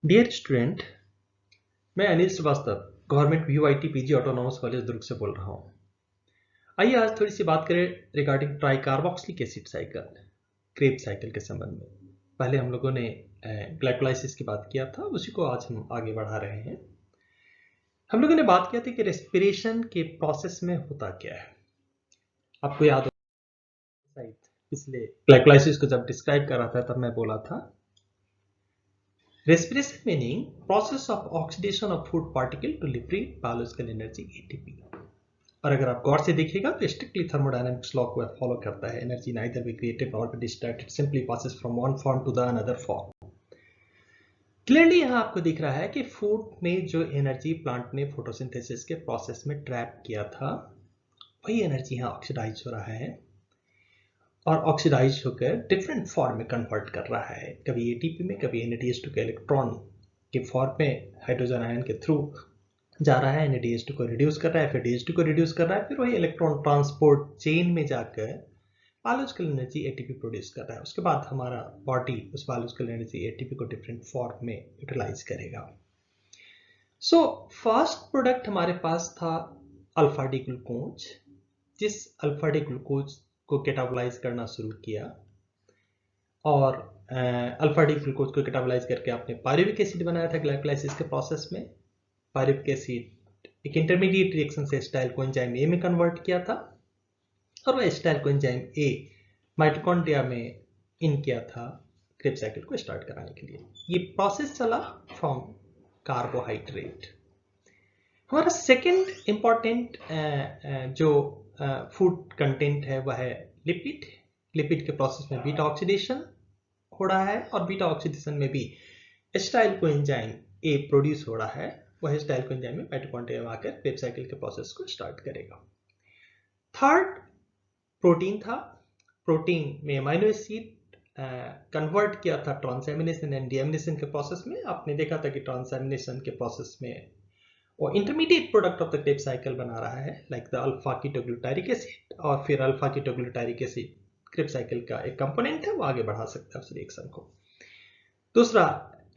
Dear student, मैं Anil Shrivastava government VUIT PG autonomous college Durg से बोल रहा हूँ। आइए आज थोड़ी सी बात करें regarding tricarboxylic acid cycle, Krebs cycle के संबंध में। पहले हम लोगों ने ग्लाइकोलाइसिस की बात किया था, उसी को आज हम आगे बढ़ा रहे हैं। हम लोगों ने बात किया था कि रेस्पिरेशन के प्रोसेस में होता क्या है। आपको याद हो पिछले ग्लाइकोलाइसिस को जब डिस्क्राइब कर रहा था तब मैं बोला था respiration meaning process of oxidation of food particle to liberate biological energy ATP। और अगर आप गौर से देखिएगा तो स्ट्रिक्टली थर्मोडायनामिक्स लॉ को फॉलो करता है। Energy neither be created nor be distracted, it simply passes from one form to the another form. Clearly यहाँ आपको दिख रहा है कि फूड में जो एनर्जी प्लांट ने फोटोसिंथेसिस के प्रोसेस में ट्रैप किया था, वही एनर्जी यहाँ ऑक्सीडाइज हो रहा है और ऑक्सीडाइज होकर डिफरेंट फॉर्म में कन्वर्ट कर रहा है। कभी एटीपी में, कभी NADH2 के इलेक्ट्रॉन के फॉर्म में हाइड्रोजन आयन के थ्रू जा रहा है, NADH2 को रिड्यूस कर रहा है, फिर DH2 को रिड्यूस कर रहा है, फिर वही इलेक्ट्रॉन ट्रांसपोर्ट चेन में जाकर बायोलॉजिकल एनर्जी ATP प्रोड्यूस कर रहा है। उसके बाद हमारा बॉडी उस बायोलॉजिकल एनर्जी ATP को डिफरेंट फॉर्म में यूटिलाइज करेगा। सो फर्स्ट प्रोडक्ट हमारे पास था अल्फा डी ग्लूकोज। जिस अल्फा डी ग्लूकोज को कैटाबोलाइज करना शुरू किया और अल्फा डी ग्लूकोज को कैटाबोलाइज करके आपने पायरुविक एसिड बनाया था ग्लाइकोलाइसिस के प्रोसेस में। पायरुविक एसिड एक इंटरमीडिएट रिएक्शन से एसिटाइल कोएंजाइम ए में कन्वर्ट किया था और वह एसिटाइल कोएंजाइम ए माइटोकॉन्ड्रिया में इन किया था क्रेब साइकिल को स्टार्ट कराने के लिए। ये प्रोसेस चला फ्रॉम कार्बोहाइड्रेट। हमारा सेकेंड इंपॉर्टेंट जो फूड कंटेंट है वह है लिपिड। लिपिड के प्रोसेस में बीटा ऑक्सीडेशन हो रहा है और बीटा ऑक्सीडेशन में भी एसिटाइल कोएंजाइम ए प्रोड्यूस हो रहा है। वह एसिटाइल कोएंजाइम में माइटोकॉन्ड्रिया में आकर क्रेब साइकिल के प्रोसेस को स्टार्ट करेगा। थर्ड प्रोटीन था। प्रोटीन में अमीनो एसिड कन्वर्ट किया था ट्रांसएमिनेशन एंड डीएमिनेशन के प्रोसेस में। आपने देखा था कि ट्रांसएमिनेशन के प्रोसेस में वो intermediate product of the Krebs cycle बना रहा है, like the alpha ketoglutaric acid, और फिर alpha ketoglutaric acid Krebs cycle का एक कंपोनेंट है, वो आगे बढ़ा सकता है उस रिएक्शन को। दूसरा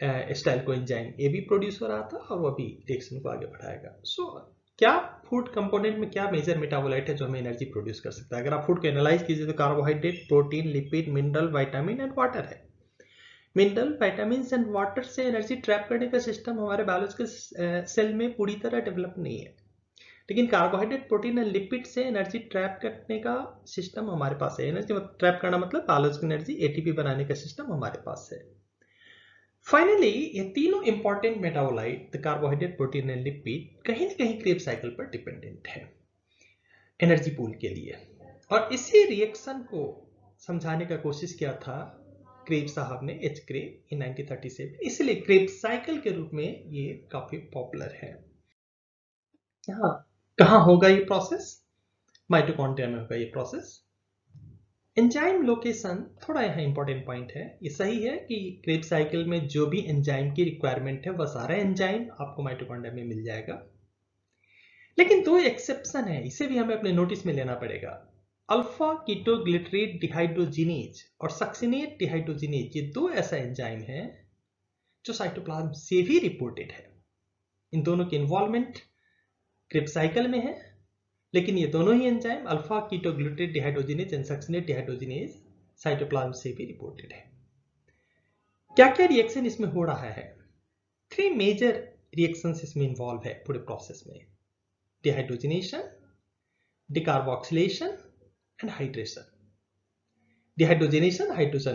एसिटाइल कोएंजाइम ए भी प्रोड्यूस हो रहा था और वह भी रिएक्शन को आगे बढ़ाएगा। सो क्या फूड कंपोनेंट में क्या मेजर मेटाबोलाइट है जो हमें एनर्जी प्रोड्यूस कर सकता है? अगर आप फूड को एनालाइज कीजिए तो carbohydrate, protein, lipid, mineral, vitamin and water है। मिनरल, विटामिन एंड वाटर से एनर्जी ट्रैप करने का सिस्टम हमारे बायोलॉजिकल सेल में पूरी तरह डेवलप नहीं है, लेकिन कार्बोहाइड्रेट, प्रोटीन एंड लिपिड से एनर्जी ट्रैप करने का सिस्टम हमारे पास है। एनर्जी ट्रैप करना मतलब बायोलॉजिकल एनर्जी ATP बनाने का सिस्टम हमारे पास है। फाइनली ये तीनों important metabolite, the carbohydrate, protein and lipid, कहीं ना कहीं क्रेब साइकिल पर डिपेंडेंट है एनर्जी पूल के लिए। और इसी रिएक्शन को समझाने का कोशिश किया था क्रेब साहब ने, एच क्रेब, इन 1937। इसलिए क्रेब साइकिल के रूप में ये काफी पॉपुलर है। यहाँ कहाँ होगा ये प्रोसेस? माइटोकॉन्ड्रिया में होगा ये प्रोसेस। एंजाइम लोकेशन थोड़ा यहाँ इंपॉर्टेंट पॉइंट है। ये सही है कि क्रेब साइकिल में जो भी एंजाइम की रिक्वायरमेंट है वह सारा एंजाइम आपको माइटोकॉन्ड्रिया में मिल जाएगा, लेकिन दो एक्सेप्शन है, इसे भी हमें अपने नोटिस में लेना पड़ेगा। अल्फा कीटोग्लिटरेट डिहाइड्रोजिनेज और सक्सिनेट डिहाइड्रोजिनेज, ये दो ऐसा एंजाइम है जो साइटोप्लाज्म से भी रिपोर्टेड है। इन दोनों की इन्वॉल्वमेंट क्रेब साइकिल में है, लेकिन ये दोनों ही enzyme alpha ketoglutarate dehydrogenase and succinate dehydrogenase cytoplasm से भी रिपोर्टेड है। क्या क्या रिएक्शन इसमें हो रहा है? 3 मेजर रिएक्शंस इसमें इन्वॉल्व है पूरे प्रोसेस में: dehydrogenation, decarboxylation and hydration. Dehydrogenation hydrogen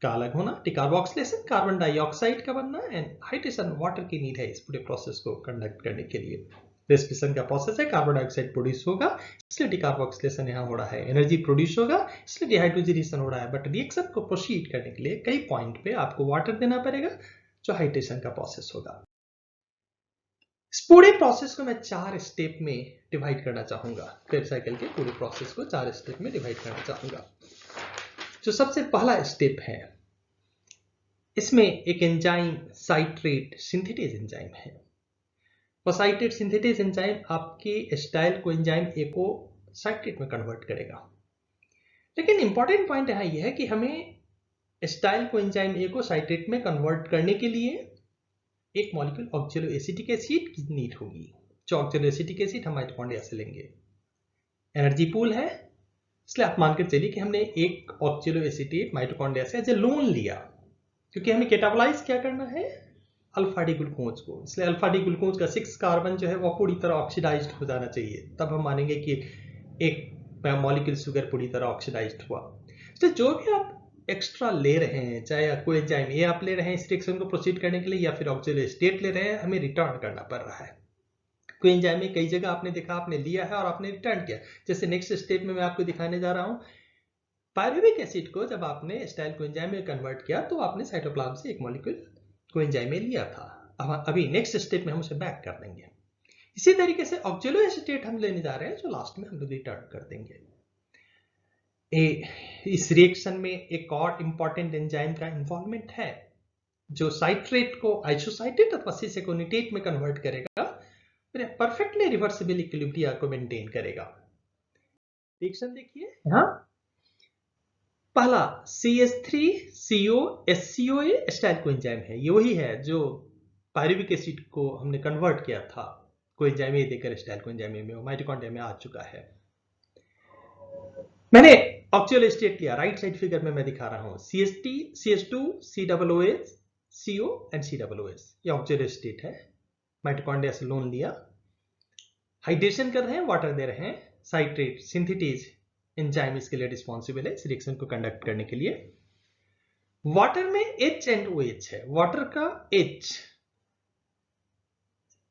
का अलग होना, डिकार्बोक्सिलेशन कार्बन डाइऑक्साइड का बनना, एंड हाइड्रेशन वाटर की नीड है इस पूरे प्रोसेस को कंडक्ट करने के लिए। रेस्पिरेशन का प्रोसेस है, कार्बन डाइऑक्साइड प्रोड्यूस होगा इसलिए डिकार्बोक्सिलेशन यहाँ हो रहा है, एनर्जी प्रोड्यूस होगा इसलिए डिहाइड्रोजिनेशन हो रहा है। बट रिएक्शन को प्रोसीड करने के लिए कई पॉइंट पे आपको वाटर देना पड़ेगा, जो हाइड्रेशन का प्रोसेस होगा। इस पूरे प्रोसेस को मैं 4 स्टेप में डिवाइड करना चाहूंगा। क्रेब साइकिल के पूरे प्रोसेस को 4 स्टेप में डिवाइड करना चाहूंगा। जो सबसे पहला स्टेप है, इसमें एक एंजाइम साइट्रेट सिंथेटेज एंजाइम है। और साइट्रेट सिंथेटेज एंजाइम आपके एसिटाइल कोएंजाइम ए को साइट्रेट में कन्वर्ट करेगा। लेकिन इंपॉर्टेंट पॉइंट यहाँ यह है कि हमें एसिटाइल कोएंजाइम ए को साइट्रेट में कन्वर्ट करने के लिए एक मॉलिक्यूल ऑक्जेलो एसिटिक एसिड की नीड होगी। जो ऑक्जेलो एसिटिक एसिड हम माइटोकॉन्ड्रिया से लेंगे। एनर्जी पूल है, इसलिए आप मानकर चलिए कि हमने एक ऑक्जेलो एसिटेट माइटोकॉन्ड्रिया से एज ए लोन लिया, क्योंकि हमें कैटाबोलाइज क्या करना है, अल्फा डी ग्लूकोज को। इसलिए अल्फा डी ग्लूकोज का 6 कार्बन जो है वो पूरी तरह ऑक्सीडाइज्ड हो जाना चाहिए, तब हम मानेंगे कि एक मॉलिक्यूल शुगर पूरी तरह ऑक्सीडाइज्ड हुआ। इसलिए जो भी आप एक्स्ट्रा ले रहे हैं, चाहे कोई एंजाइम ए आप ले रहे हैं इस रिएक्शन को प्रोसीड करने के लिए, या फिर ऑक्जेलो एसिटेट ले रहे हैं, हमें रिटर्न करना पड़ रहा है। कोई एंजाइम में कई जगह आपने देखा, आपने लिया है और आपने रिटर्न किया। जैसे नेक्स्ट स्टेप में मैं आपको दिखाने जा रहा हूं, पायरुविक एसिड को जब आपने एसिटाइल कोएंजाइम में कन्वर्ट किया तो आपने साइटोप्लाज्म से एक मॉलिक्यूल कोएंजाइम में लिया था। अब अभी नेक्स्ट स्टेप में हम उसे बैक कर देंगे। इसी तरीके से ऑक्जेलो एसिटेट हम लेने जा रहे हैं, जो लास्ट में हम लोग रिटर्न कर देंगे। इस रिएक्शन में एक और इंपॉर्टेंट एंजाइम का इन्वॉल्वमेंट है, जो साइट्रेट को आइसोसाइटेट अथवा सिस एकोनिटेट में कन्वर्ट करेगा, परफेक्टली रिवर्सिबल इक्विलिब्रिया को मेंटेन करेगा। रिएक्शन देखिए, यहां पहला CH3COSCOA एसिटाइल कोएंजाइम है। ये वही है जो पायरुविक एसिड को हमने कन्वर्ट किया था कोएंजाइम ए देकर एसिटाइल कोएंजाइम में, वो माइटोकॉन्ड्रिया में आ चुका है। मैंने ऑक्जेलो एसिटेट लिया, राइट साइड फिगर में मैं दिखा रहा हूं, CH2 COOH CO and COOS। ये ऑक्जेलो एसिटेट है, माइटोकॉन्ड्रिया से लोन लिया, हाइड्रेशन कर रहे हैं, वाटर दे रहे हैं, साइट्रेट सिंथेटेज एंजाइम इसके लिए रिस्पॉन्सिबल है इस रिएक्शन को कंडक्ट करने के लिए। वाटर में H एंड OH है, वाटर का H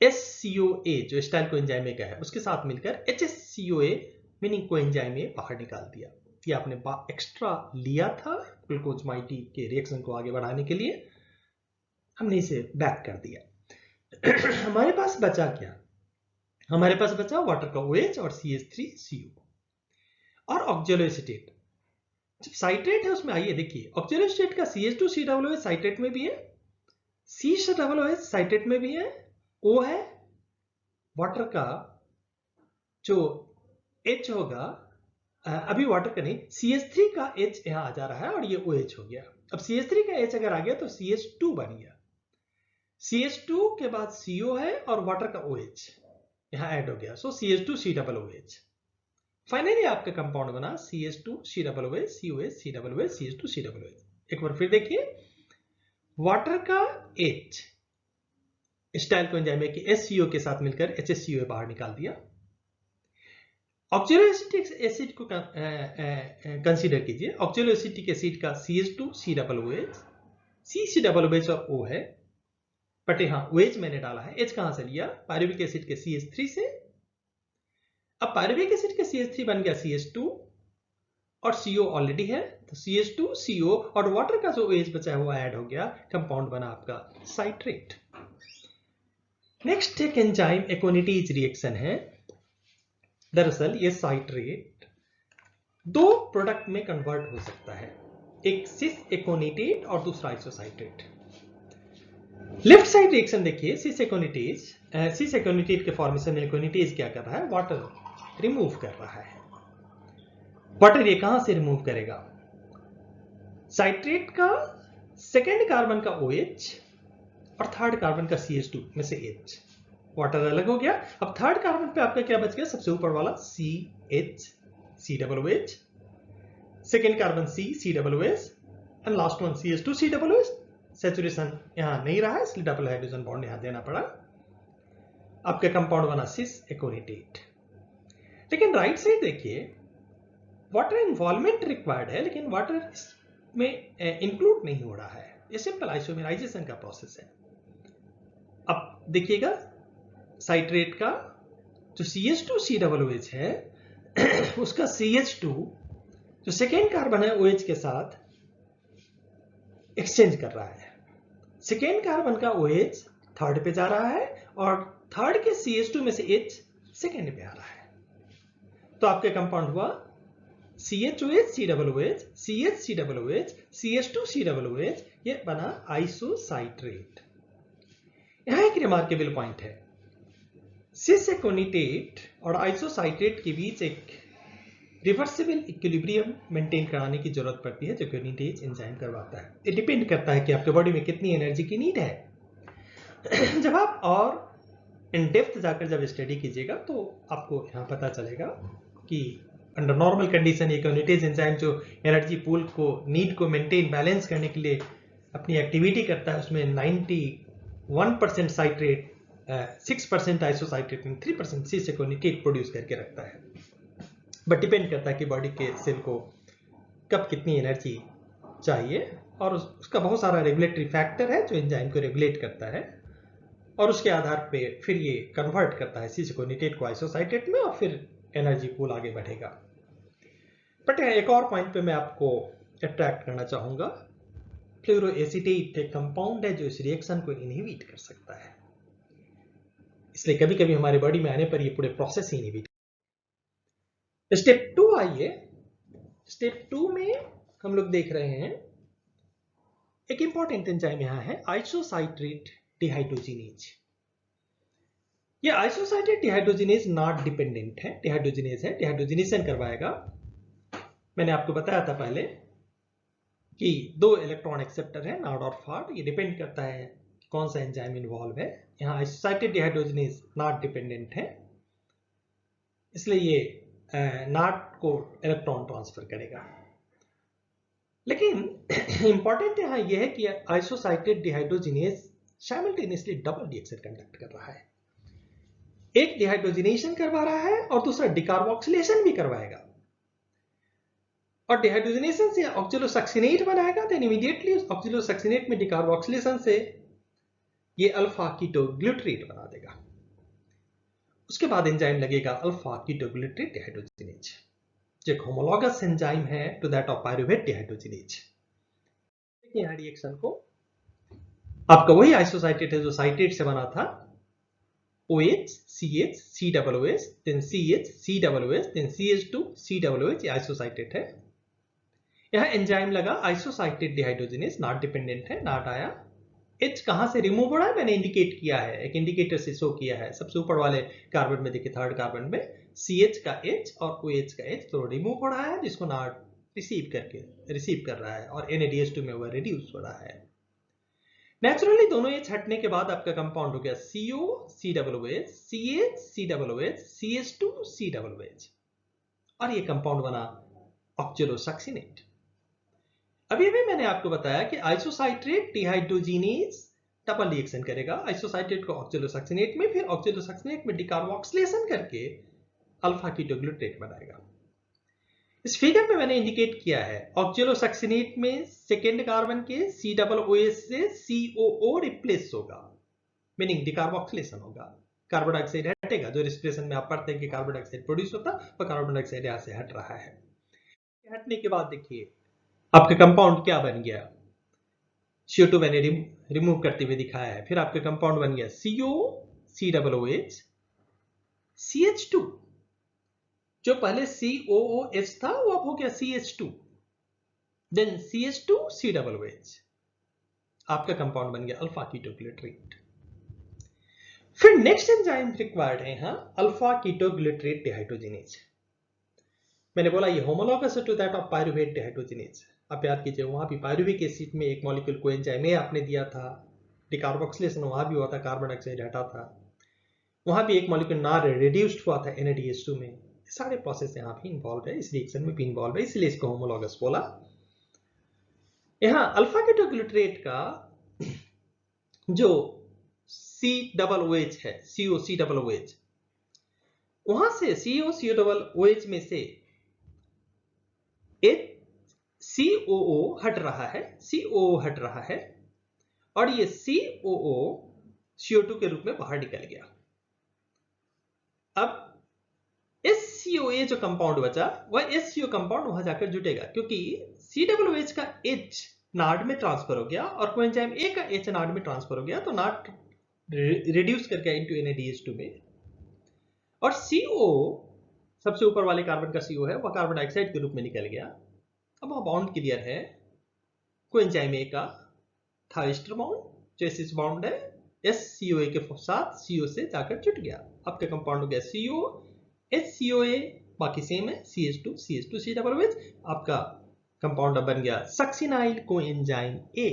SCOA जो एसिटाइल कोएंजाइम का है उसके साथ मिलकर HSCOA मीनिंग कोएंजाइम बाहर निकाल दिया। ये आपने एक्स्ट्रा लिया था ग्लूकोज माइटी के रिएक्शन को आगे बढ़ाने के लिए, हमने इसे बैक कर दिया। हमारे पास बचा क्या, हमारे पास बचा वाटर का OH और CH3CO और ऑक्जेलो एसिटेट। जब साइट्रेट है उसमें आइए देखिए, ऑक्जेलो एसिटेट का CH2COOH साइट्रेट में भी है, COOH साइट्रेट में भी है, O है, वाटर का जो H होगा, अभी वाटर का नहीं, CH3 का H यहां आ जा रहा है और ये OH हो गया। अब CH3 का H अगर आ गया तो CH2 बन गया, CH2 के बाद CO है और वाटर का OH यहां ऐड हो गया, सो CH2COOH। फाइनली आपका कंपाउंड बना CH2COOH COH COOH CH2COOH। एक बार फिर देखिए, वाटर का H एसिटाइल कोएंजाइम के SCO के साथ मिलकर HSCO बाहर निकाल दिया। ऑक्जेलो एसिटिक एसिड को कंसीडर कीजिए, ऑक्जेलो एसिटिक एसिड का CH2COOH CCOOH और O है, बट यहां OH मैंने डाला है। H कहां से लिया, पायरुविक एसिड के CH3 से। अब पायरुविक एसिड के CH3 बन गया CH2 और CO ऑलरेडी है, तो CH2 CO और वाटर का जो OH बचा है वो ऐड हो गया, कंपाउंड बना आपका साइट्रेट। नेक्स्ट एक एंजाइम एकोनिटेज रिएक्शन है। दरअसल ये साइट्रेट दो प्रोडक्ट में कन्वर्ट हो सकता है, एक सिस एकोनिटेट और दूसरा आइसोसाइट्रेट। लेफ्ट साइड रिएक्शन देखिए, सिस एकोनिटेट के फॉर्मेशन में एकोनिटेज क्या कर रहा है, वाटर रिमूव कर रहा है। वाटर ये कहां से रिमूव करेगा, साइट्रेट का सेकेंड कार्बन का OH और थर्ड कार्बन का CH2 में से H, वाटर अलग हो गया। अब थर्ड कार्बन पे आपका क्या बच गया, सबसे ऊपर वाला COOH, second carbon COOH and last one CH2COOH। Saturation यहां नहीं रहा है इसलिए डबल हाइड्रोजन बॉन्ड यहां देना पड़ा, आपका कंपाउंड बना सिस एकोनिटेट। लेकिन राइट साइड देखिए, वाटर इन्वॉल्वमेंट रिक्वायर्ड है लेकिन वाटर इसमें इंक्लूड नहीं हो रहा है, ये सिंपल आइसोमेराइजेशन का प्रोसेस है। अब देखिएगा, साइट्रेट का जो CH2COOH है उसका CH2 जो सेकेंड कार्बन है OH के साथ एक्सचेंज कर रहा है, सेकेंड कार्बन का OH थर्ड पे जा रहा है और थर्ड के CH2 में से H सेकेंड पे आ रहा है, तो आपके कंपाउंड हुआ CHOH CH CH2COOH, ये बना आइसोसाइट्रेट। यहां एक रिमार्केबल पॉइंट है, सिस एकोनिटेट और आइसोसाइट्रेट के बीच एक रिवर्सिबल इक्विलिब्रियम मेंटेन कराने की जरूरत पड़ती है जो एकोनिटेज एंजाइम करवाता है। ये डिपेंड करता है कि आपके बॉडी में कितनी एनर्जी की नीड है। जब आप और इन डेप्थ जाकर जब स्टडी कीजिएगा तो आपको यहाँ पता चलेगा कि अंडर नॉर्मल कंडीशन ये क्विनेटेज एंजाइम जो एनर्जी पूल को नीड को मेंटेन बैलेंस करने के लिए अपनी एक्टिविटी करता है, उसमें 91% साइट्रेट, 6% आइसोसाइट्रेट एंड 3% सी से क्विनेटेट प्रोड्यूस करके रखता है। बट डिपेंड करता है कि बॉडी के सेल को कब कितनी एनर्जी चाहिए, और उसका बहुत सारा रेगुलेटरी फैक्टर है जो एंजाइम को रेगुलेट करता है, और उसके आधार पे फिर ये कन्वर्ट करता है सीसिकोनिटेट को आइसोसाइटेट में, और फिर एनर्जी पूल आगे बढ़ेगा। बट एक और पॉइंट पे मैं आपको अट्रैक्ट करना चाहूंगा, फ्लोरोएसीटेट एक कंपाउंड है जो इस रिएक्शन को इनहिबिट कर सकता है, इसलिए कभी कभी हमारे बॉडी में आने पर ये पूरे प्रोसेस ही इनहिबिट। स्टेप 2 आइए। स्टेप 2 में हम लोग देख रहे हैं एक इंपॉर्टेंट एंजाइम यहां है आइसोसाइट्रेट डिहाइड्रोजिनेज। ये आइसोसाइट्रेट डिहाइड्रोजिनेज नॉट डिपेंडेंट है, डिहाइड्रोजिनेज है, डिहाइड्रोजिनेशन करवाएगा। मैंने आपको बताया था पहले कि 2 इलेक्ट्रॉन एक्सेप्टर है, नॉड और फाड। ये डिपेंड करता है कौन सा एंजाइम इन्वॉल्व है। यहाँ आइसोसाइट्रेट डिहाइड्रोजिनेज नॉट डिपेंडेंट है, इसलिए ये नॉट को इलेक्ट्रॉन ट्रांसफर करेगा। लेकिन इंपॉर्टेंट यहाँ यह है कि isocitrate dehydrogenase simultaneously double reaction conduct कर रहा है। एक डिहाइड्रोजिनेशन करवा रहा है और दूसरा डिकार्बोक्सिलेशन भी करवाएगा, और डिहाइड्रोजिनेशन से ऑक्सिलोसक्सिनेट बनाएगा, देन इमीडिएटली उस ऑक्सिलोसक्सिनेट में डिकार्बोक्सिलेशन से ये अल्फा कीटोग्लूटरेट बना देगा। उसके बाद एंजाइम लगेगा अल्फा कीटोग्लूटरेट डिहाइड्रोजिनेज, जो एक होमोलॉगस एंजाइम है to that of pyruvate dehydrogenase. देखिए यहां रिएक्शन को, आपका वही आइसोसाइट्रेट है जो साइट्रेट से बना था, OH, CH, COOH, then CH, COOH, then CH2, COOH, ये आइसोसाइट्रेट है। यहाँ एंजाइम लगा आइसोसाइट्रेट डिहाइड्रोजिनेज, नॉट डिपेंडेंट है, नॉट आया। H कहां से रिमूव हो रहा है मैंने इंडिकेट किया है, एक इंडिकेटर से शो किया है। सबसे ऊपर वाले कार्बन में देखिए, थर्ड कार्बन में CH का H और OH का H तो रिमूव हो रहा है, जिसको नॉट रिसीव कर रहा है, और NADH2 में वह रिड्यूस हो रहा है। नेचुरली दोनों H हटने के बाद आपका कंपाउंड हो गया CO, COOH, CH, COOH, CH2, COOH, और ये कंपाउंड बना ऑक्सिलोसक्सिनेट। अभी भी मैंने आपको बताया कि आइसोसाइट्रेट डिहाइड्रोजिनेज डबल रिएक्शन करेगा, आइसोसाइट्रेट को ऑक्सिलोसक्सिनेट में, फिर ऑक्सिलोसक्सिनेट में डिकार्बोक्सिलेशन करके अल्फा कीटोग्लूटरेट बनाएगा। इस फिगर में मैंने इंडिकेट किया है ऑक्सिलोसक्सिनेट में सेकेंड कार्बन के COOH से COO रिप्लेस होगा, मीनिंग डिकार्बोक्सिलेशन होगा, कार्बन डाइऑक्साइड हटेगा। जो रेस्पिरेशन में आप पढ़ते हैं कि कार्बन डाइऑक्साइड प्रोड्यूस होता है, वह कार्बन डाइऑक्साइड यहां से हट रहा है। हटने के बाद देखिए आपका कंपाउंड क्या बन गया, CO2 मैंने रिमूव करते हुए दिखाया है। फिर आपका कंपाउंड बन गया CO, COOH, CH2, जो पहले COOH था वो अब हो गया CH2, देन CH2, COOH, आपका कंपाउंड बन गया अल्फा कीटोग्लूटरेट। फिर नेक्स्ट एंजाइम रिक्वायर्ड है यहां अल्फा कीटोग्लूटरेट डिहाइड्रोजिनेज। मैंने बोला ये होमोलॉगस है to that of pyruvate dehydrogenase. आप याद कीजिए वहां भी पायरुविक एसिड में एक मॉलिक्यूल को एंजाइम ए आपने दिया था, डिकार्बोक्सिलेशन वहां भी हुआ था, कार्बन डाइऑक्साइड हटा था, वहां भी एक मॉलिक्यूल ना रिड्यूस्ड हुआ था NADH2 में। सारे प्रोसेस यहाँ भी इन्वॉल्व है, इस रिएक्शन में भी इन्वॉल्व है, इसलिए इसको होमोलॉगस बोला। यहाँ अल्फा कीटोग्लूटरेट का जो COOH है, COOH, वहां से COOH में से एक COO हट रहा है, COO हट रहा है, और ये COO CO2 के रूप में बाहर निकल गया। अब SCOA जो कंपाउंड बचा वह SCO कंपाउंड वहां जाकर जुटेगा, क्योंकि COOH का H नाड में ट्रांसफर हो गया और कोएंजाइम A का H नाड में ट्रांसफर हो गया, तो नाड रिड्यूस कर गया इनटू NADH2 में, और CO सबसे ऊपर वाले कार्बन का CO है वह कार्बन डाइऑक्साइड के रूप में निकल गया। अब वहां बाउंड क्लियर है, कोएंजाइम A का था एस्टर बाउंड जो एसिस बाउंड है, SCOA के साथ CO से जाकर जुट गया। आपका कंपाउंड हो गया CO, HCOA, बाकी सेम है, CH2, CH2, COOH, आपका कंपाउंड बन गया सक्सिनाइल कोएंजाइम A।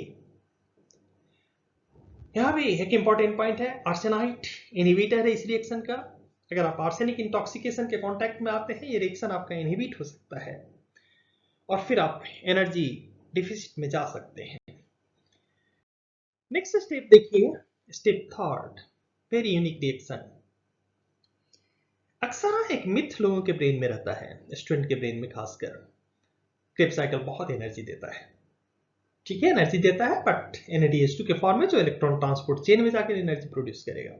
यहाँ भी एक इंपॉर्टेंट पॉइंट है, आर्सेनाइट इनहिबिटर है इस रिएक्शन का। अगर आप आर्सेनिक इंटॉक्सिकेशन के कांटेक्ट में आते हैं, ये रिएक्शन आपका इनहिबिट हो सकता है और फिर आप एनर्जी डिफिसिट में जा सकते हैं। नेक्स्ट स्टेप देखिए, step third, very unique reaction. अक्सर एक मिथ लोगों के ब्रेन में रहता है, स्टूडेंट के ब्रेन में खासकर, क्रेब्स साइकिल बहुत एनर्जी देता है। ठीक है, एनर्जी देता है, बट NADH2 के फॉर्म में जो इलेक्ट्रॉन ट्रांसपोर्ट चेन में जाकर एनर्जी प्रोड्यूस करेगा।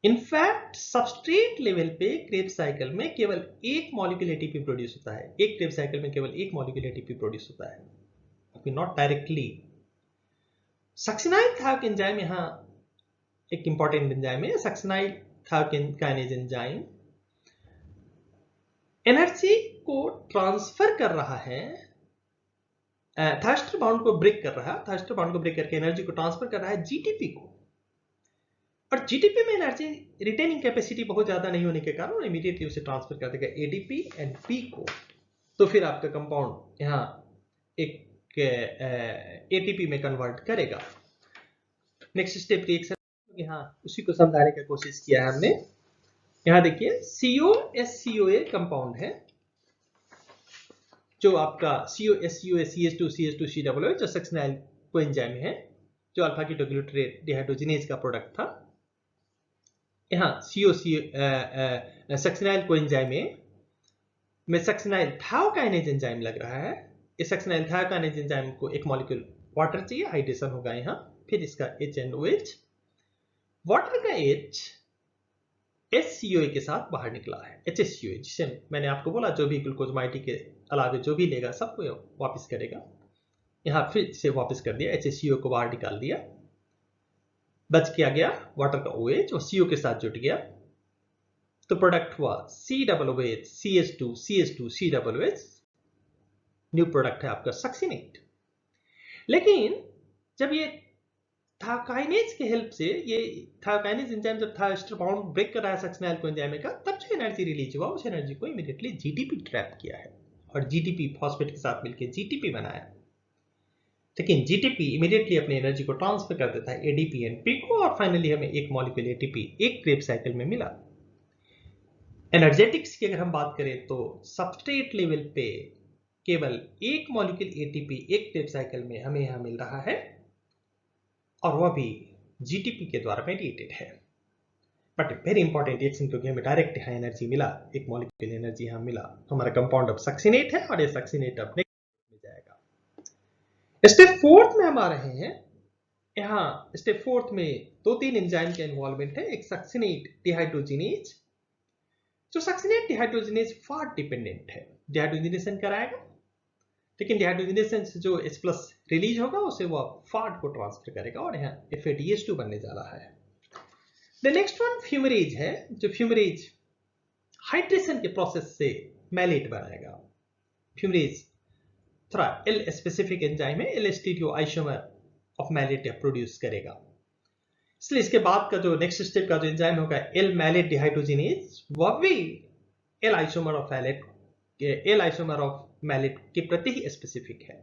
इनफैक्ट सबस्ट्रेट लेवल पे क्रेब्स साइकिल में केवल एक मॉलिक्यूल ATP प्रोड्यूस होता है, एक क्रेब्स साइकिल में केवल एक मॉलिक्यूल ATP प्रोड्यूस होता है, अभी नॉट डायरेक्टली। सक्सिनाइल थायोक एंजाइम यहाँ एक इंपॉर्टेंट एंजाइम है। सक्सिनाइल थायोक काइनेज एंजाइम एनर्जी को ट्रांसफर कर रहा है, थायस्टर बॉन्ड को ब्रेक कर रहा है, थायस्टर बॉन्ड को ब्रेक करके एनर्जी को ट्रांसफर कर रहा है GTP को। और GTP में एनर्जी रिटेनिंग कैपेसिटी बहुत ज्यादा नहीं होने के कारण इमीडिएटली उसे ट्रांसफर कर देगा ADP एंड P को। तो फिर आपका कंपाउंड यहाँ एक ATP में कन्वर्ट करेगा। नेक्स्ट स्टेप रिएक्शन, यहाँ उसी को समझाने की कोशिश किया है हमने। यहाँ देखिए COSCOA कंपाउंड है, जो आपका COSCOA CH2CH2COOH जो सक्सिनाइल कोएंजाइम है, जो अल्फा कीटोग्लूटरेट डिहाइड्रोजिनेज का प्रोडक्ट था। यहाँ सक्सिनाइल कोएंजाइम में सक्सिनाइल थायोकाइनेज एंजाइम लग रहा है। इस सक्सिनाइल थायोकाइनेज एंजाइम को एक मॉलिक्यूल वाटर चाहिए, हाइड्रेशन होगा यहाँ, फिर इसका H एंड OH। वाटर का H HCOA के साथ बाहर निकला है, HCOA, जिसे मैंने आपको बोला जो भी ग्लूकोज माइटी के अलावा जो भी लेगा सबको वापस करेगा। यहाँ फिर से वापस कर दिया, HCOA को बाहर निकाल दिया, बच किया गया वाटर का OH और CO के साथ जुट गया, तो प्रोडक्ट हुआ COOH CH2CH2COOH, न्यू प्रोडक्ट है आपका सक्सिनेट। लेकिन जब ये थायोकाइनेज के हेल्प से, ये थायोकाइनेज एंजाइम जब थायस्टर बॉन्ड ब्रेक कर रहा है सक्सिनाइल कोएंजाइम का, तब जो एनर्जी रिलीज हुआ उस एनर्जी को इमीडिएटली GTP ट्रैप किया है और GTP फॉस्फेट के साथ मिलकर GTP बनाया। लेकिन GTP इमीडिएटली अपनी एनर्जी को ट्रांसफर कर देता है ADP एंड P को, और फाइनली हमें एक मॉलिक्यूल ATP एक क्रेब्स साइकिल में मिला। एनर्जेटिक्स की अगर हम बात करें तो सबस्ट्रेट लेवल पे केवल एक मॉलिक्यूल ATP एक क्रेब्स साइकिल में हमें यहाँ मिल रहा है, और वह भी GTP के द्वारा मेडिएटेड है। बट वेरी इंपॉर्टेंट रिएक्शन, क्योंकि हमें डायरेक्ट यहाँ एनर्जी मिला, एक मॉलिक्यूल एनर्जी यहाँ मिला, तो हमारा कंपाउंड अब सक्सिनेट है और ये सक्सिनेट अब नेक्स्ट में जाएगा। स्टेप फोर्थ में हम आ रहे हैं। यहाँ स्टेप फोर्थ में 2-3 एंजाइम का इन्वॉल्वमेंट है। एक सक्सिनेट डिहाइड्रोजिनेज, जो सक्सिनेट डिहाइड्रोजिनेज फाट डिपेंडेंट है, डिहाइड्रोजिनेशन कराएगा, लेकिन डिहाइड्रोजिनेशन से जो H+ रिलीज होगा उसे वो फाट को ट्रांसफर करेगा और यहाँ FADH2 बनने जा रहा है। द नेक्स्ट वन फ्यूमरेज है, जो फ्यूमरेज हाइड्रेशन के प्रोसेस से मैलेट बनाएगा। फ्यूमरेज थोड़ा L स्पेसिफिक एंजाइम है, L stereo isomer of malate produce करेगा, इसलिए इसके बाद का जो नेक्स्ट स्टेप का जो एंजाइम होगा L मैलेट डिहाइड्रोजिनेज, वह भी L आइसोमर ऑफ मैलेट के प्रति ही स्पेसिफिक है,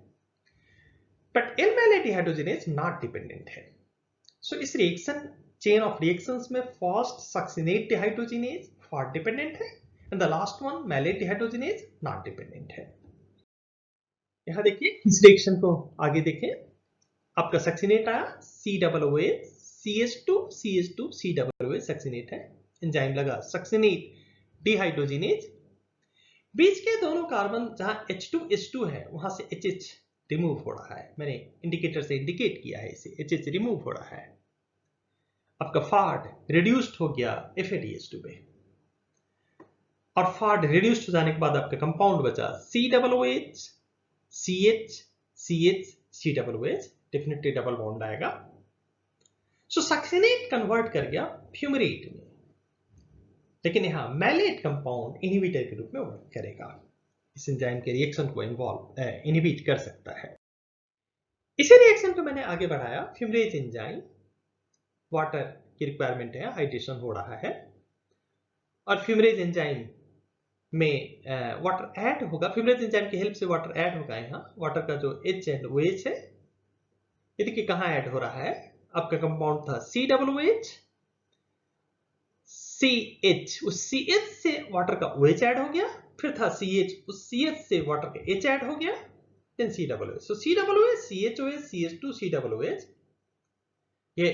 but L malate dehydrogenase NAD dependent है। सो इस रिएक्शन चेन ऑफ रिएक्शंस में first succinate dehydrogenase FAD dependent है and the last one malate dehydrogenase NAD dependent है। यहां देखिए इस रिएक्शन को आगे देखें, आपका सक्सिनेट आया COOH CH2CH2COOH सक्सिनेट है, एंजाइम लगा सक्सिनेट डिहाइड्रोजिनेज, बीच के दोनों कार्बन जहां H2H2 है वहां से HH रिमूव हो रहा है, मैंने इंडिकेटर से इंडिकेट किया है इसे, HH रिमूव हो रहा है, आपका फाड रिड्यूस्ड हो गया FADH2 पे, और फाड रिड्यूस्ड हो जाने के बाद आपका कंपाउंड बचा COOH CH CH COOH, definitely double bond आएगा। सो सक्सिनेट कन्वर्ट कर गया फ्यूमरेट में, लेकिन यहां मैलेट कंपाउंड इनहिबिटर के रूप में वर्क करेगा, इस एंजाइम के रिएक्शन को इनहिबिट कर सकता है। इसी रिएक्शन को मैंने आगे बढ़ाया, फ्यूमरेज एंजाइम वाटर की रिक्वायरमेंट है, हाइड्रेशन हो रहा है, और फ्यूमरेज एंजाइम में वाटर ऐड होगा, फ्यूमरेज एंजाइम की हेल्प से वाटर ऐड होगा। यहाँ वाटर का जो H एंड OH है, ये देखिए कहाँ ऐड हो रहा है, आपका कंपाउंड था COOH, CH, उस CH से वाटर का OH ऐड हो गया, फिर था CH, उस CH से वाटर का H ऐड हो गया, then COOH. So COOH, CHOH, CH2, COOH, ये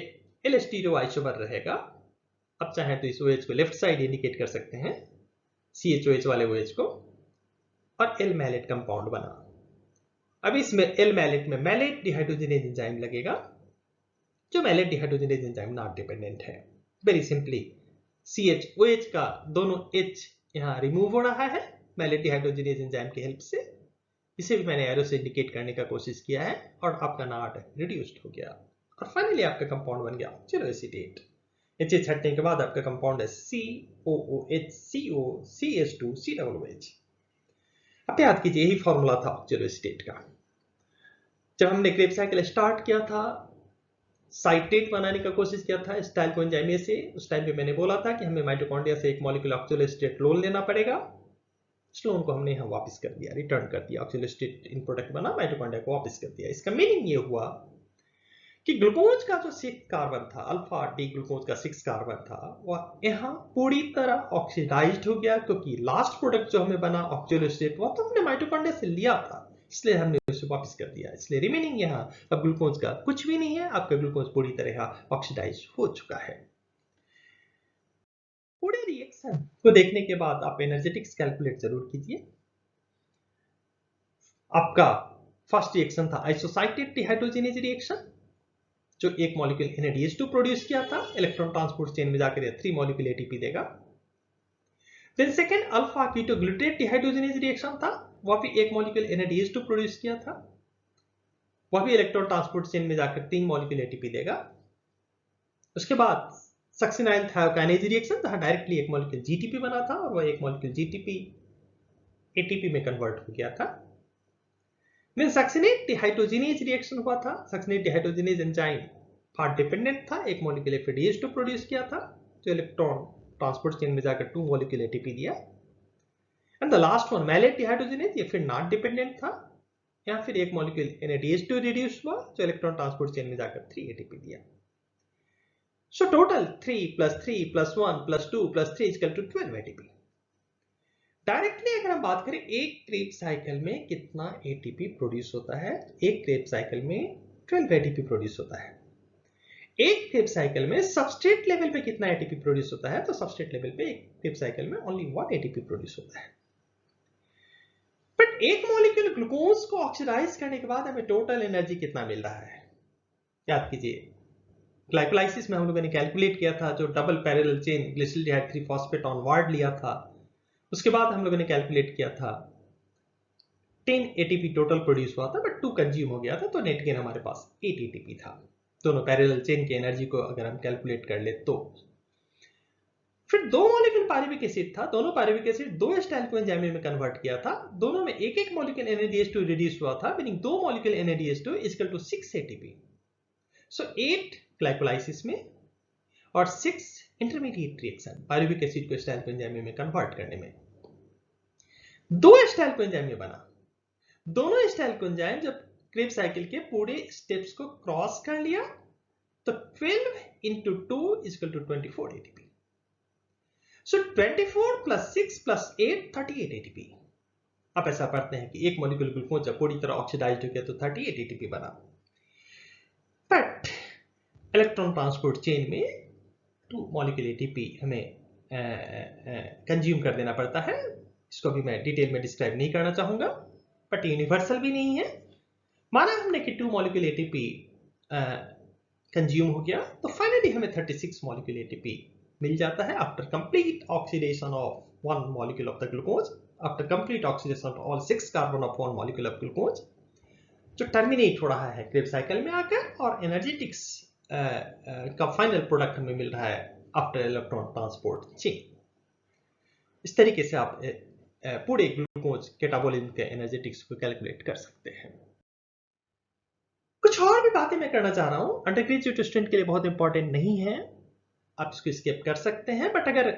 L स्टीरियो आइसोमर रहेगा. अब चाहे तो इस OH को लेफ्ट साइड इंडिकेट कर सकते हैं, CHOH वाले OH को, और L मैलेट कंपाउंड बना. अब इसमें L मैलेट में मैलेट डिहाइड्रोजनेज एंजाइम लगेगा, जो malate dehydrogenase enzyme NAD dependent है. वेरी सिंपली CHOH का दोनों H यहाँ रिमूव हो रहा है मैलेट डिहाइड्रोजनेज एंजाइम की हेल्प से. इसे भी मैंने एरो से इंडिकेट करने का कोशिश किया है और आपका नॉट रिड्यूस्ड हो गया और फाइनली आपका कंपाउंड बन गया ऑक्सिलो एसीटेट. H हटने के बाद आपका कंपाउंड है COOH, CO, CH2, COOH. अब याद कीजिए यही फॉर्मूला था ऑक्सिलो एसीटेट का. जब हमने क्रेब्स साइकिल स्टार्ट किया था, साइट्रेट बनाने का कोशिश किया था स्टाइल कोएंजाइम से, उस टाइम पे मैंने बोला था कि हमें माइटोकॉन्ड्रिया से एक मॉलिक्यूल ऑक्सिलो एसीटेट लोन लेना पड़ेगा. इस लोन को हमने यहाँ वापस कर दिया, रिटर्न कर दिया, ऑक्सिलो एसीटेट इन प्रोडक्ट बना, माइटोकॉन्ड्रिया को वापस कर दिया. इसका मीनिंग ये हुआ कि ग्लूकोज का जो 6 कार्बन था, अल्फा डी ग्लूकोज का 6 कार्बन था, वह यहाँ पूरी तरह ऑक्सीडाइज्ड हो गया, क्योंकि लास्ट प्रोडक्ट जो हमें बना ऑक्सिलो एसीटेट वह तो हमने माइटोकॉन्ड्रिया से लिया था, इसलिए हमने उसे वापस कर दिया. इसलिए रिमेनिंग यहाँ अब ग्लूकोज का कुछ भी नहीं है, आपका ग्लूकोज पूरी तरह ऑक्सीडाइज हो चुका है. पूरे रिएक्शन को देखने के बाद आप एनर्जेटिक्स कैलकुलेट जरूर कीजिए. आपका फर्स्ट रिएक्शन था आइसोसाइक्लेट डिहाइड्रोजनेज रिएक्शन, जो एक मॉलिक्यूल NADH2 प्रोड्यूस किया था, इलेक्ट्रॉन ट्रांसपोर्ट चेन में जाकर 3 मॉलिक्यूल ATP देगा. Then second alpha keto glutarate dehydrogenase reaction था, वह भी एक मॉलिक्यूल NADH2 प्रोड्यूस किया था, वह भी इलेक्ट्रॉन ट्रांसपोर्ट चेन में जाकर 3 मॉलिक्यूल ATP देगा. उसके बाद सक्सिनाइल थायोकाइनेज रिएक्शन, जहां डायरेक्टली एक मॉलिक्यूल GTP बना था और वह एक मॉलिक्यूल GTP ATP में कन्वर्ट हो गया था. देन सक्सिनेट डिहाइड्रोजनेज रिएक्शन हुआ था. Succinate dehydrogenase enzyme part dependent था, एक मॉलिक्यूल FADH2 प्रोड्यूस किया था, जो इलेक्ट्रॉन ट्रांसपोर्ट चेन में जाकर 2 मॉलिक्यूल ATP दिया. And the last one malate dehydrogenase, ये फिर नॉट डिपेंडेंट था, यहाँ फिर एक मॉलिक्यूल NADH2 रिड्यूस हुआ, जो इलेक्ट्रॉन ट्रांसपोर्ट चेन में जाकर 3 ATP दिया. So total 3 + 3 + 1 + 2 + 3 = 12 ATP. डायरेक्टली अगर हम बात करें एक क्रेब्स साइकिल में कितना ATP प्रोड्यूस होता है, एक क्रेब्स साइकिल में 12 ATP प्रोड्यूस होता है. एक क्रेब्स साइकिल में सबस्ट्रेट लेवल पे कितना ATP प्रोड्यूस होता है, तो सबस्ट्रेट लेवल पे एक क्रेब्स साइकिल में ओनली 1 ATP प्रोड्यूस होता है. बट एक मॉलिक्यूल ग्लूकोज को ऑक्सीडाइज करने के बाद हमें टोटल एनर्जी कितना मिल रहा है. याद कीजिए ग्लाइकोलाइसिस में हम लोगों ने कैलकुलेट किया था, जो double parallel chain glyceraldehyde 3 phosphate onward लिया था, उसके बाद हम लोगों ने कैलकुलेट किया था 10 ATP टोटल प्रोड्यूस हुआ था, बट 2 कंज्यूम हो गया था, तो नेट गेन हमारे पास 8 ATP था. दोनों पैरेलल चेन की एनर्जी को अगर हम कैलकुलेट कर ले तो. फिर 2 मॉलिक्यूल पायरुविक एसिड था, दोनों पायरुविक एसिड 2 एस्टाइल कोएंजाइम में कन्वर्ट किया था, दोनों में एक एक मॉलिक्यूल NADH2 रिड्यूस हुआ था, मीनिंग 2 मॉलिक्यूल NADH2 = 6 ATP. सो 8 ग्लाइकोलाइसिस में और 6 इंटरमीडिएट रिएक्शन पायरुविक एसिड को एस्टाइल कोएंजाइम में कन्वर्ट करने में. 2 एस्टाइल कोएंजाइम में बना, दोनों एस्टाइल कोएंजाइम जब क्रेब्स साइकिल के पूरे स्टेप्स को क्रॉस कर लिया तो 12 × 2 = 24 ATP. सो 24 + 6 + 8 38 ATP. आप ऐसा पढ़ते हैं कि एक मॉलिक्यूल ग्लूकोज जब पूरी तरह ऑक्सीडाइज्ड हो गया तो 38 ATP बना. बट इलेक्ट्रॉन ट्रांसपोर्ट चेन में 2 मॉलिक्यूल ATP हमें कंज्यूम कर देना पड़ता है. इसको भी मैं डिटेल में डिस्क्राइब नहीं करना चाहूंगा, बट यूनिवर्सल भी नहीं है. माना हमने कि 2 मॉलिक्यूल ATP कंज्यूम हो गया, तो फाइनली हमें 36 मॉलिक्यूल ATP मिल जाता है after complete oxidation of 1 molecule of the glucose, after complete oxidation of all 6 carbon of 1 molecule of glucose, जो टर्मिनेट हो रहा है क्रेब्स साइकिल में आकर, और एनर्जेटिक्स का फाइनल प्रोडक्ट हमें मिल रहा है आफ्टर इलेक्ट्रॉन ट्रांसपोर्ट चेन. इस तरीके से आप पूरे ग्लूकोज कैटाबोलिज्म के एनर्जेटिक्स को कैलकुलेट कर सकते हैं. कुछ और भी बातें मैं करना चाह रहा हूं, अंडर ग्रेजुएट स्टूडेंट के लिए बहुत इंपॉर्टेंट नहीं है, आप इसको स्किप कर सकते हैं, बट अगर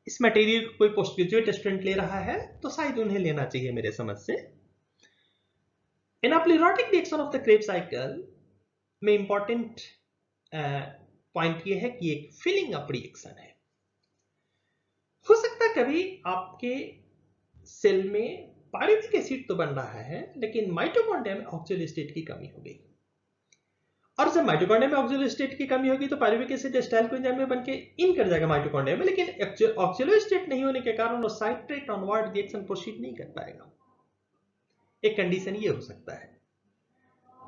इस मटेरियल को कोई पोस्ट ग्रेजुएट स्टूडेंट ले रहा है तो शायद उन्हें लेना चाहिए मेरे समझ से. In anaplerotic reaction of the Krebs cycle में इंपॉर्टेंट पॉइंट ये है कि एक फिलिंग अप रिएक्शन है। हो सकता है कभी आपके सेल में पायरुविक एसिड तो बन रहा है लेकिन माइटोकॉन्ड्रिया में ऑक्सियल स्टेट की कमी हो गई, और जब माइटोकॉन्ड्रिया में ऑक्सियल स्टेट की कमी होगी तो पायरुविक एसिड एसिटाइल कोएंजाइम में बनके इन कर जाएगा माइटोकॉन्ड्रिया में, लेकिन ऑक्सियल स्टेट नहीं होने के कारण वो साइट्रेट ऑनवर्ड रिएक्शन प्रोसीड नहीं कर पाएगा। एक कंडीशन ये हो सकता है।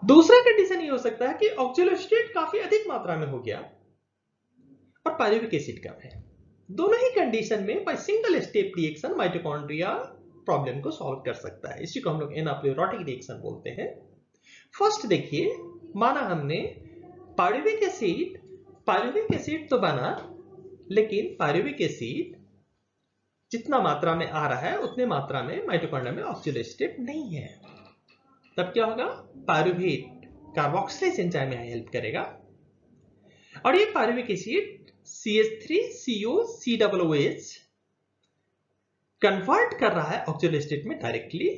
दूसरा कंडीशन ये हो सकता है कि ऑक्सियल स्टेट काफी अधिक मात्रा में हो गया और पायरुविक एसिड कम है। दोनों ही कंडीशन में by single step reaction mitochondria problem को सॉल्व कर सकता है। इसी को हम लोग एनाप्लेरोटिक रिएक्शन बोलते हैं। फर्स्ट देखिए, माना हमने पायरुविक एसिड तो बना, लेकिन पायरुविक एसिड जितना मात्रा में आ रहा है उतने मात्रा में माइटोकॉन्ड्रिया में ऑक्सियल स्टेट नहीं है। तब क्या होगा? पायरुवेट कार्बोक्सिलेज एंजाइम में हेल्प करेगा और ये पायरुविक एसिड CH3COCOOH कन्वर्ट कर रहा है ऑक्सियल स्टेट में डायरेक्टली।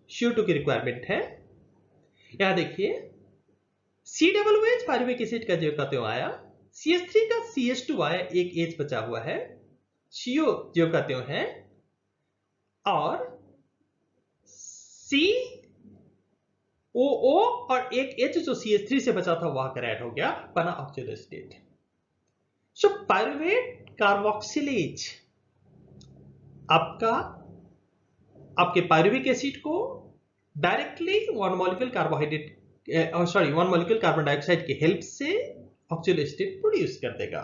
CO2 की रिक्वायरमेंट है। यहां देखिए, COOH पायरुविक एसिड का जो का त्यों आया, CH3 का CH2 आया, एक H बचा हुआ है, CO जो का त्यों है, और COO और एक H जो CH3 से बचा था वहां का ऐड हो गया, बना ऑक्सियल स्टेट। सो पायरुवेट कार्बोक्सिलेज आपके पायरुविक एसिड को directly one molecule carbon dioxide की हेल्प से ऑक्सियल स्टेट प्रोड्यूस कर देगा,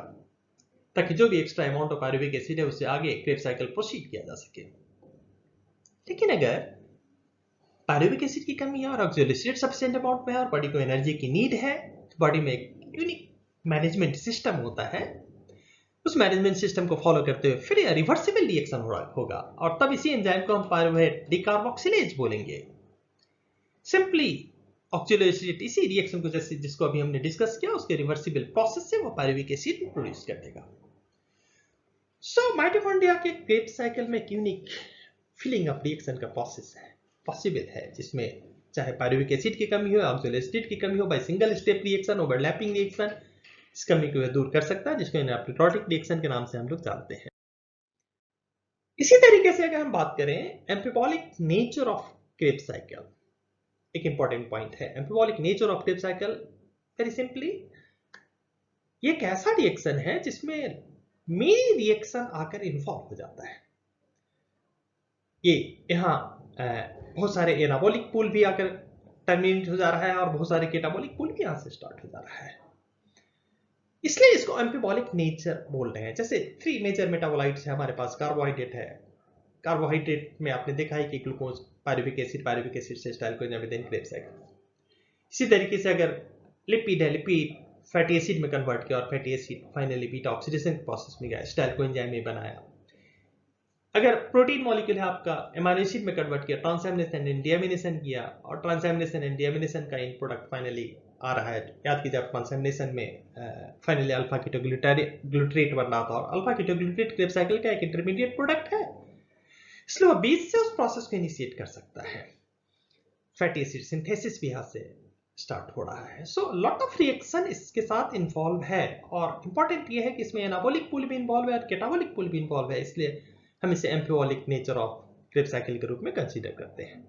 ताकि जो भी extra amount of pyruvic acid है उससे आगे क्रेब्स साइकिल प्रोसीड किया जा सके। लेकिन अगर पायरुविक एसिड की कमी है और ऑक्सियल स्टेट सफिशिएंट अमाउंट में है और बॉडी को एनर्जी की नीड है, तो बॉडी में एक यूनिक मैनेजमेंट सिस्टम होता है। उस मैनेजमेंट सिस्टम को फॉलो करते हुए फिर रिवर्सिबल रिएक्शन होगा और तब इसी एंजाइम को हम पायरुवेट डिकार्बोक्सिलेज बोलेंगे। सिंपली ऑक्सियल एसिड इसी रिएक्शन को जैसे जिसको अभी हमने डिस्कस किया उसके रिवर्सिबल प्रोसेस से वो पायरुविक एसिड प्रोड्यूस कर देगा। सो माइटोकॉन्ड्रिया के क्रेब्स साइकिल में एक यूनिक फिलिंग अप रिएक्शन का प्रोसेस है, पॉसिबल है, जिसमें चाहे पायरुविक एसिड की कमी हो, ऑक्सियल एसिड की कमी हो, by single step reaction, overlapping reaction, इस कमी को दूर कर सकता है, जिसको एनाप्लेरोटिक रिएक्शन के नाम से हम लोग जानते हैं। इसी तरीके से अगर हम बात करें amphibolic nature of Krebs cycle, एक इंपॉर्टेंट पॉइंट है। Amphibolic nature of Krebs cycle very simply ये एक ऐसा रिएक्शन है जिसमें मेन रिएक्शन आकर इन्वॉल्व हो जाता है। ये यहाँ बहुत सारे एनाबॉलिक पूल भी आकर टर्मिनेट हो जा रहा है और बहुत सारे केटाबॉलिक पूल भी यहां से स्टार्ट हो जा रहा है, इसलिए इसको एम्फिबॉलिक नेचर बोल रहे हैं। जैसे 3 मेजर मेटाबोलाइट्स है हमारे पास। कार्बोहाइड्रेट है, कार्बोहाइड्रेट में आपने देखा है कि ग्लूकोज, पायरुविक एसिड से acetyl coenzyme with in Krebs cycle. इसी तरीके से अगर लिपिड है, लिपिड फैटी एसिड में कन्वर्ट किया और fatty acid finally beta oxidation process में गया, एसिटाइल कोएंजाइम में बनाया। अगर प्रोटीन मॉलिक्यूल है आपका, एमाइनो एसिड में कन्वर्ट किया, ट्रांसएमिनेशन एंड डीएमिनेशन किया और ट्रांसएमिनेशन एंड डीएमिनेशन का इन प्रोडक्ट फाइनली आ रहा है। याद कीजिए आप ट्रांसएमिनेशन में फाइनली अल्फा कीटोग्लूटरेट बन रहा था और अल्फा कीटोग्लूटरेट क्रेब्स साइकिल का एक इंटरमीडिएट प्रोडक्ट है, इसलिए वो बीच से उस प्रोसेस को इनिशिएट कर सकता है। फैटी एसिड सिंथेसिस भी यहां से स्टार्ट हो रहा है। सो लॉट ऑफ रिएक्शन इसके साथ इन्वॉल्व है और इंपॉर्टेंट ये है कि इसमें एनाबॉलिक पूल भी इन्वॉल्व है और केटाबॉलिक पूल भी इन्वॉल्व है, इसलिए हम इसे एम्फिबॉलिक नेचर ऑफ क्रेब्स साइकिल के रूप में कंसीडर करते हैं।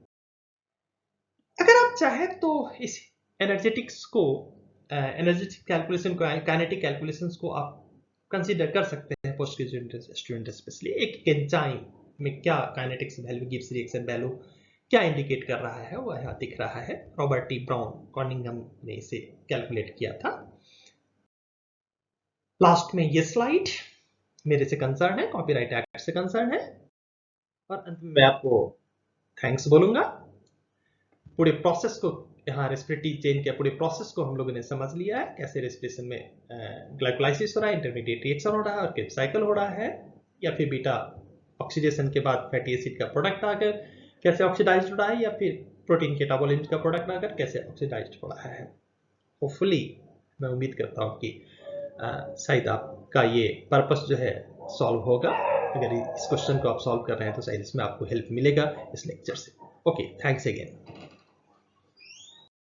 अगर आप चाहें तो इस एनर्जेटिक्स को, एनर्जेटिक कैलकुलेशन को, काइनेटिक कैलकुलेशंस को आप कंसीडर कर सकते हैं पोस्ट ग्रेजुएट स्टूडेंट स्पेशली। एक एंजाइम में क्या kinetics value, Gibbs reaction value क्या इंडिकेट कर रहा है वो यहाँ दिख रहा है। रॉबर्ट टी ब्राउन कॉनिंघम ने इसे कैलकुलेट किया था। लास्ट में ये स्लाइड मेरे से कंसर्न है, कॉपीराइट एक्ट से कंसर्न है, और अंत में मैं आपको थैंक्स बोलूंगा। पूरे प्रोसेस को, यहाँ रेस्पिरेटरी चेन के पूरे प्रोसेस को हम लोगों ने समझ लिया है, कैसे रेस्पिरेशन में ग्लाइकोलाइसिस हो रहा है, इंटरमीडिएट रिएक्शन हो रहा है और क्रेब्स साइकिल हो रहा है, या फिर बीटा ऑक्सीडेशन के बाद फैटी एसिड का प्रोडक्ट आकर कैसे ऑक्सीडाइज्ड हो रहा है, या फिर प्रोटीन केटाबोलिन का प्रोडक्ट आकर कैसे ऑक्सीडाइज्ड हो रहा है। होपफुली मैं उम्मीद करता हूँ कि शायद आपका ये पर्पस जो है सॉल्व होगा। अगर इस क्वेश्चन को आप सॉल्व कर रहे हैं तो शायद इसमें आपको हेल्प मिलेगा इस लेक्चर से। Okay, thanks again.